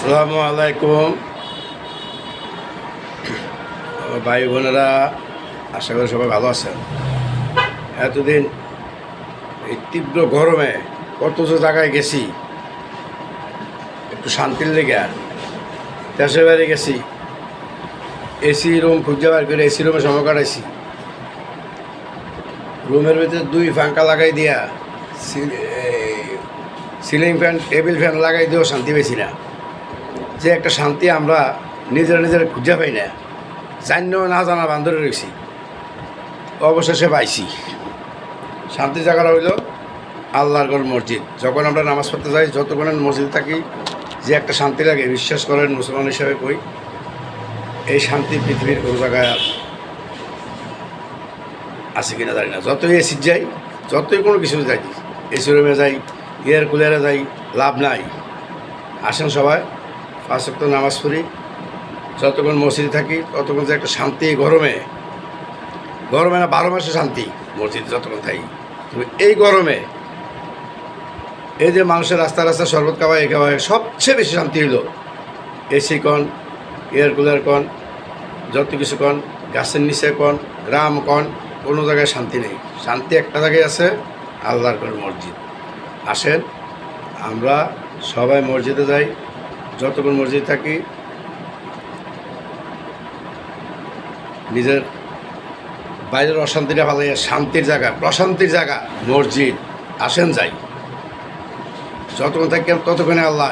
আসসালামু আলাইকুম ভাই বোনেরা, আশা করি সবাই ভালো আছেন। এতদিন এই তীব্র গরমে কত যে জায়গায় গেছি একটু শান্তির লেগে, দেশের বাইরে গেছি, এসি রুম খুঁজে বার করে এসি রুমে সময় কাটাইছি। রুমের ভিতরে 2 পাঙ্খা লাগাই দিয়া সিলিং ফ্যান টেবিল ফ্যান লাগাই দিয়েও শান্তি পেয়েছি না। যে একটা শান্তি আমরা নিজেরা খুঁজে পাই না, জানিও না জানা বান্ধরে রয়েছি, অবশেষে পাইছি। শান্তি জায়গাটা হইল আল্লাহর ঘর মসজিদ। যখন আমরা নামাজ পড়তে যাই, যতক্ষণ মসজিদে থাকি, যে একটা শান্তি লাগে, বিশ্বাস করেন মুসলমান হিসাবে কই, এই শান্তি পৃথিবীর কোনো জায়গায় আছে কিনা জানি না। যতই এসি যাই, যতই কোনো কিছু যাই, এসি রুমে যাই, এয়ার কুলারে যাই, লাভ নাই। আসেন সবাই 5 ওয়াক্ত নামাজ পড়ি, যতক্ষণ মসজিদে থাকি ততক্ষণ যে একটা শান্তি। গরমে না 12 মাসে শান্তি মসজিদে যতক্ষণ থাকি। তবে এই গরমে এই যে মানুষের রাস্তা শরবত খাওয়ায় এ খাওয়ায়, সবচেয়ে বেশি শান্তি হইল এসি কন, এয়ার কুলার কন, যত কিছু কন, গাছের নিচে কন, গ্রাম কন, কোনো জায়গায় শান্তি নেই। শান্তি একটা জায়গায় আছে, আল্লাহর ঘর মসজিদ। আসেন আমরা সবাই মসজিদে যাই, যতক্ষণ মসজিদ থাকি নিজের বাইরের অশান্তিটা ভালো, শান্তির জায়গা, প্রশান্তির জায়গা মসজিদ। আসেন যাই, যতক্ষণ থাকি ততক্ষণে আল্লাহ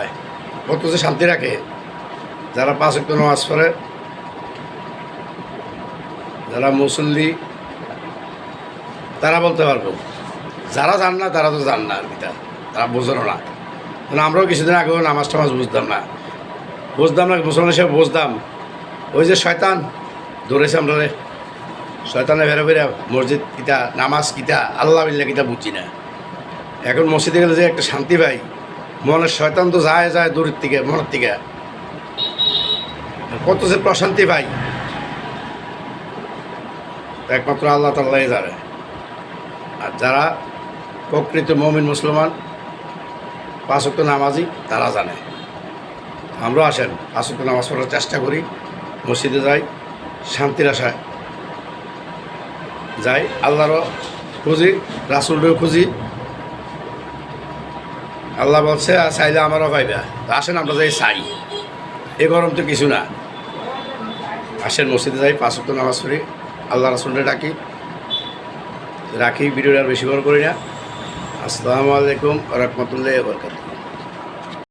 কত যে শান্তি রাখে। যারা 5 ওয়াক্ত নামাজ পড়ে, যারা মুসল্লি, তারা বলতে পারবো। যারা জান না তারা তো জান না, আর কি তারা বোঝানো না। কারণ আমরাও কিছুদিন আগেও নামাজ টামাজ বুঝতাম না, মুসলমান হিসেবে বুঝতাম। ওই যে শয়তান ধরেছে আমরা, শয়তানে ফেরে ফেরে মসজিদ কিতা, নামাজ কিতা, আল্লাহ বিল্লাহ কিতা বুঝছি না। এখন মসজিদে গেলে যে একটা শান্তি পাই, মনের শয়তান তো যায় দূরের থেকে, মনের থেকে কত যে প্রশান্তি পাই, একমাত্র আল্লাহ তাআলাই জানে। আর যারা প্রকৃত মুমিন মুসলমান, 5 ওয়াক্ত নামাজি, তারা জানে। আমরা আসেন 5 ওয়াক্ত নামাজ পড়ার চেষ্টা করি, মসজিদে যাই, শান্তির আশায় যাই, আল্লাহরও খুঁজি, রাসূলকেও খুঁজি। আল্লাহ বলছে চাইলে আমারও পাইবা। আসেন আমরা যাই চাই, এ গরম তো কিছু না। আসেন মসজিদে যাই, 5 ওয়াক্ত নামাজ পড়ি, আল্লাহ রাসূলকে রাখি। ভিডিওটা আর বেশি বড় করি না। আসসালামু আলাইকুম ওয়া রাহমাতুল্লাহি ওয়া বারাকাতুহু।